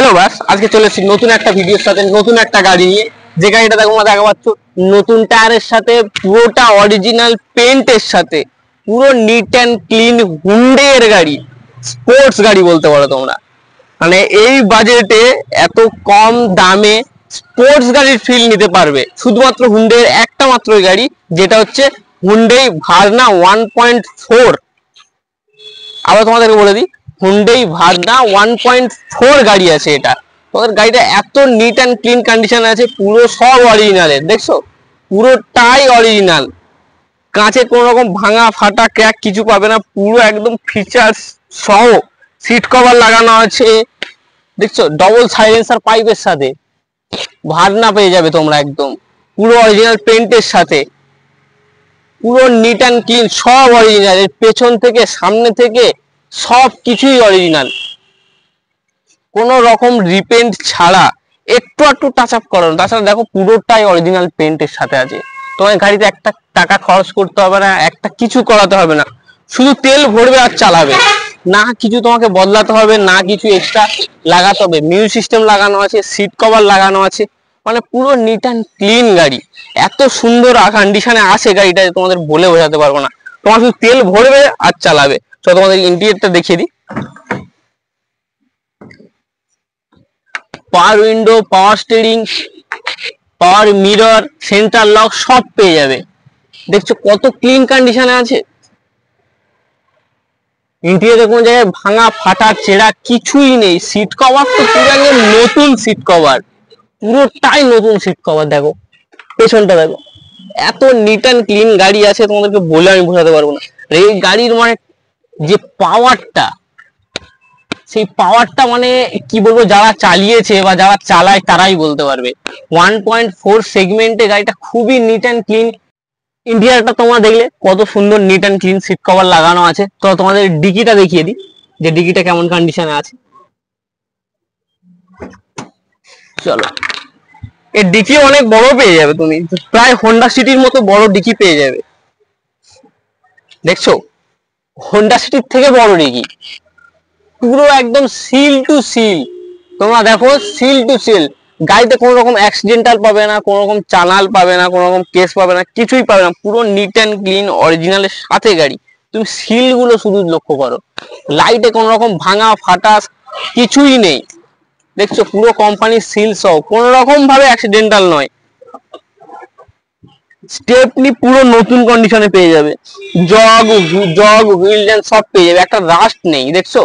Hello बस आज के চলে এসেছি নতুন একটা ভিডিওর সাথে নতুন একটা গাড়ি নিয়ে। যে গাড়িটা তোমরা দেখা পাচ্ছ নতুন টায়ারের সাথে পুরোটা অরিজিনাল পেইন্টের সাথে পুরো নিট এন্ড ক্লিন হুন্ডাই এর গাড়ি, স্পোর্টস গাড়ি বলতে পারো তোমরা। মানে এই বাজেটে এত কম দামে স্পোর্টস গাড়ির ফিল নিতে পারবে শুধুমাত্র হুন্ডাই এর একটা মাত্র গাড়ি, যেটা হচ্ছে হুন্ডাই ভার্না 1.4। আবার তোমাদেরকে বলে দিই, হুন্ডাই ভার্না 1.4 গাড়ি আছে এটা। তোমাদের গাড়িটা এত নিট অ্যান্ড ক্লিন কন্ডিশন আছে, পুরো সব অরিজিনালের, দেখছো পুরোটাই অরিজিনাল। কাঁচে কোনো রকম ভাঙা ফাটা ক্র্যাক কিছু পাবে না, পুরো একদম ফিচার্স সহ সিট কভার লাগানো আছে, দেখছো ডবল সাইলেন্সার পাইপের সাথে ভার্না পেয়ে যাবে তোমরা, একদম পুরো অরিজিনাল পেন্টের সাথে, পুরো নিট অ্যান্ড ক্লিন সব অরিজিনাল। এর পেছন থেকে সামনে থেকে সব কিছুই অরিজিনাল, কোনো রকম রিপেন্ট ছাড়া, একটু একটু টাচ আপ করানো। তাছাড়া দেখো পুরোটাই অরিজিনাল পেন্টের সাথে আছে। তোমার গাড়িতে একটা টাকা খরচ করতে হবে না, একটা কিছু করাতে হবে না, শুধু তেল ভরবে আর চালাবে, না কিছু তোমাকে বদলাতে হবে, না কিছু এক্সট্রা লাগাতে হবে। মিউজিক সিস্টেম লাগানো আছে, সিট কভার লাগানো আছে, মানে পুরো নিট অ্যান্ড ক্লিন গাড়ি। এত সুন্দর কন্ডিশনে আছে গাড়িটা তোমাদের বলে বোঝাতে পারবো না। তোমার শুধু তেল ভরবে আর চালাবে। তো তোমাদের ইন্টেরিয়রটা দেখিয়ে দিই। পাওয়ার উইন্ডো, পাওয়ার স্টিয়ারিং, পাওয়ার মিরর, সেন্টার লক সব পেয়ে যাবে। দেখছো কত ক্লিন কন্ডিশনে আছে। ইন্টেরিয়রে কোনো জায়গায় ভাঙা ফাটা চেরা কিছুই নেই। সিট কভার তো পুরো একদম নতুন সিট কভার, পুরোটাই নতুন সিট কভার। দেখো পেছনটা দেখো, এত নিট অ্যান্ড ক্লিন গাড়ি আছে তোমাদেরকে বলে আমি বোঝাতে পারবো না। এই গাড়ির মানে যে পাওয়ারটা, সেই পাওয়ারটা মানে কি বলবো, যারা চালিয়েছে বা যারা চালায় তারাই বলতে পারবে। 1.4 সেগমেন্টে গাড়িটা খুবই নিট অ্যান্ড ক্লিন। ইন্টেরিয়রটা তোমরা দেখলে কত সুন্দর neat and clean, seat cover লাগানো আছে। তো তোমাদের ডিকিটা দেখিয়ে দিই যে ডিকিটা কেমন কন্ডিশনে আছে। চলো, এর ডিকি অনেক বড় পেয়ে যাবে, তুমি প্রায় হোন্ডা সিটির মতো বড় ডিকি পেয়ে যাবে। দেখছো হোন্ডা সিটির থেকে বড় ডিকি, পুরো একদম সিল টু সিল। তোমরা দেখো সিল টু সিল। গাড়িতে কোনো রকম অ্যাক্সিডেন্টাল পাবে না, কোনো রকম চালাল পাবে না, কোনো রকম কেস পাবে না, কিছুই পাবে না। পুরো নিট অ্যান্ড ক্লিন অরিজিনালের সাথে গাড়ি। তুমি সিল গুলো শুধু লক্ষ্য করো, লাইটে কোনো রকম ভাঙা ফাটা কিছুই নেই। দেখছো পুরো কোম্পানির সিল সহ, কোনো রকম ভাবে অ্যাক্সিডেন্টাল নয়। স্টেপনি পুরো নতুন কন্ডিশনে পেয়ে যাবে, জগ হুইল সব পেয়ে যাবে, একটা রাস্ট নেই। দেখছো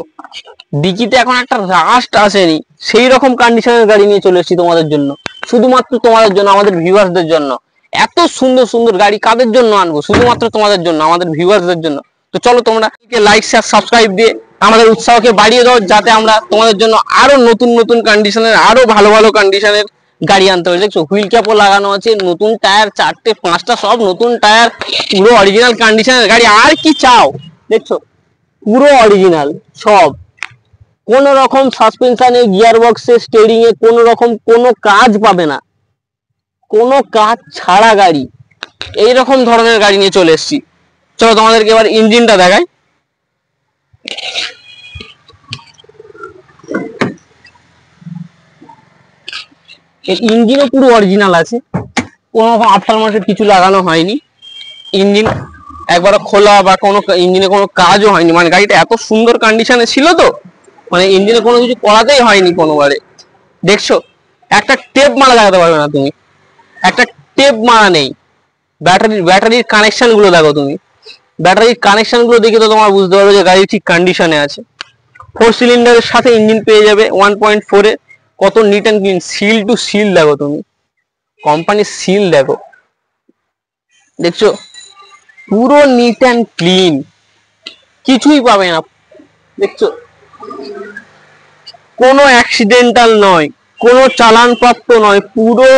ডিকিতে এখন একটা রাস্ট আসেনি, সেই রকম কন্ডিশনের গাড়ি নিয়ে চলে এসেছি তোমাদের জন্য, শুধুমাত্র তোমাদের জন্য, আমাদের ভিউয়ার্সদের জন্য। এত সুন্দর সুন্দর গাড়ি কাদের জন্য আনবো? শুধুমাত্র তোমাদের জন্য, আমাদের ভিউয়ার্সদের জন্য। তো চলো তোমরা লাইক শেয়ার সাবস্ক্রাইব দিয়ে আমাদের উৎসাহকে বাড়িয়ে দাও, যাতে আমরা তোমাদের জন্য আরো নতুন নতুন কন্ডিশনের, আরো ভালো ভালো কন্ডিশনের গাড়ি আনতে পারি। দেখছো হুইল ক্যাপও লাগানো আছে, নতুন টায়ার 4টে 5টা সব নতুন টায়ার, পুরো অরিজিনাল কন্ডিশনের গাড়ি। আর কি চাও? দেখছো পুরো অরিজিনাল সব, কোন রকম সাসপেনশনে, গিয়ার বক্সে, স্টিয়ারিং এ কোন রকম কোনো কাজ পাবে না, কোনো কাজ ছাড়া গাড়ি। এইরকম ধরনের গাড়ি নিয়ে চলে এসেছি। চলো তোমাদেরকে এবার ইঞ্জিনটা দেখাই। এর ইঞ্জিনও পুরো অরিজিনাল আছে, কোনো রকম আফটার মার্কেট কিছু লাগানো হয়নি। ইঞ্জিন একবার খোলা বা কোনো ইঞ্জিনে কোনো কাজও হয়নি। মানে গাড়িটা এত সুন্দর কন্ডিশনে ছিল, তো মানে ইঞ্জিনে কোনো কিছু করাতেই হয়নি কোনোবারে। দেখছো একটা টেপ মারা লাগাতে পারবে না তুমি, একটা টেপ মারা নেই। ব্যাটারির কানেকশন গুলো দেখো, তুমি ব্যাটারির কানেকশন গুলো দেখে তো তোমার বুঝতে পারবে যে গাড়ি ঠিক কন্ডিশনে আছে। 4 সিলিন্ডারের সাথে ইঞ্জিন পেয়ে যাবে 1.4 এ। কত NEET and clean, seal two seal দেখো, তুমি কোম্পানির সিল দেখো। দেখছো পুরো নিট অ্যান্ড ক্লিন, কিছুই পাবে না। দেখছো কোনো অ্যাক্সিডেন্টাল নয়, কোনো চালান প্রাপ্ত নয়, পুরো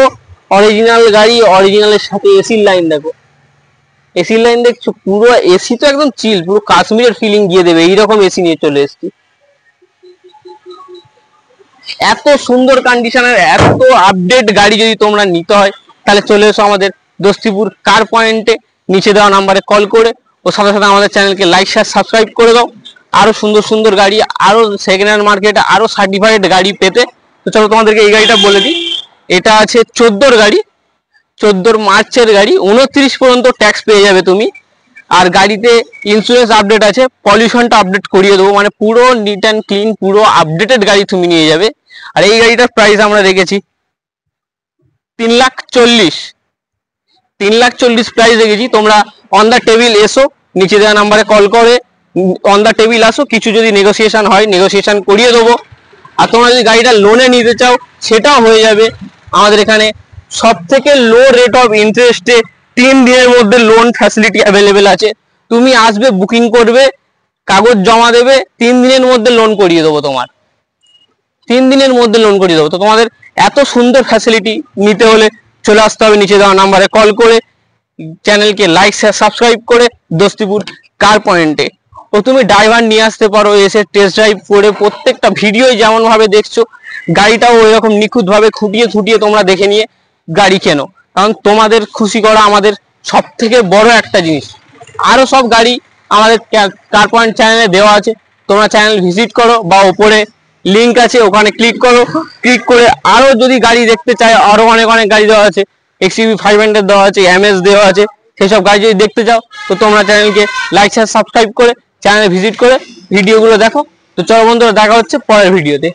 অরিজিনাল গাড়ি। অরিজিনালের সাথে এসির লাইন দেখো, এসির লাইন দেখছো, পুরো এসি তো একদম চিল, পুরো কাশ্মীরের ফিলিং দিয়ে দেবে, এইরকম এসি নিয়ে চলে এসেছি। এত সুন্দর কন্ডিশনের, এত আপডেট গাড়ি যদি তোমরা নিতে হয়, তাহলে চলে এসো আমাদের দস্তিপুর কার পয়েন্টে। নিচে দেওয়া নাম্বারে কল করে ও সাথে সাথে আমাদের চ্যানেলকে লাইক শেয়ার সাবস্ক্রাইব করে দাও। আরো সুন্দর সুন্দর গাড়ি, আরো সেকেন্ড হ্যান্ড মার্কেটে আরো সার্টিফাইড গাড়ি পেতে তো চলো তোমাদেরকে এই গাড়িটা বলে দিই। এটা আছে 14 গাড়ি, 14 মার্চের গাড়ি, 29 পর্যন্ত ট্যাক্স পেয়ে যাবে তুমি। আর গাড়িতে ইন্স্যুরেন্স আপডেট আছে, পলিউশনটা আপডেট করিয়ে দেবো, মানে পুরো নিট অ্যান্ড ক্লিন, পুরো আপডেটেড গাড়ি তুমি নিয়ে যাবে। আর এই গাড়িটার প্রাইস আমরা রেখেছি 3,40,000, 3,40,000 প্রাইস রেখেছি। তোমরা অন দ্য টেবিল এসো, নিচে দেওয়া নাম্বারে কল করে অন দ্য টেবিল আসো, কিছু যদি নেগোসিয়েশন হয় নেগোসিয়েশন করিয়ে দেবো। আর তোমরা যদি গাড়িটা লোনে নিতে চাও সেটাও হয়ে যাবে। আমাদের এখানে সব থেকে লো রেট অফ ইন্টারেস্টে 3 দিনের মধ্যে লোন ফ্যাসিলিটি অ্যাভেলেবেল আছে। তুমি আসবে, বুকিং করবে, কাগজ জমা দেবে, 3 দিনের মধ্যে লোন করিয়ে দেবো তোমার, 3 দিনের মধ্যে লোন করিয়ে দেবো। তো তোমাদের এত সুন্দর ফ্যাসিলিটি নিতে হলে চলে আসতে হবে নিচে দেওয়া নাম্বারে কল করে, চ্যানেলকে লাইক শেয়ার সাবস্ক্রাইব করে দস্তিপুর কার পয়েন্টে। ও তুমি ড্রাইভার নিয়ে আসতে পারো, এসে টেস্ট ড্রাইভ করে প্রত্যেকটা ভিডিওই যেমন ভাবে দেখছো গাড়িটাও ওইরকম নিখুঁত ভাবে খুঁটিয়ে খুঁটিয়ে তোমরা দেখে নিয়ে গাড়ি কেনো। কারণ তোমাদের খুশি করা আমাদের সব থেকে বড় একটা জিনিস। আরো সব গাড়ি আমাদের কার পয়েন্ট চ্যানেলে দেওয়া আছে, তোমরা চ্যানেল ভিজিট করো বা ওপরে লিঙ্ক আছে ওখানে ক্লিক করো, ক্লিক করে আরো যদি গাড়ি দেখতে চাই আরো অনেক অনেক গাড়ি দেওয়া আছে, XUV 500 দেওয়া আছে, MS দেওয়া আছে। সেসব গাড়ি যদি দেখতে চাও তো তোমরা চ্যানেলকে লাইক শেয়ার সাবস্ক্রাইব করে চ্যানেলে ভিজিট করে ভিডিওগুলো দেখো। তো চলো বন্ধুরা, দেখা হচ্ছে পরের ভিডিওতে।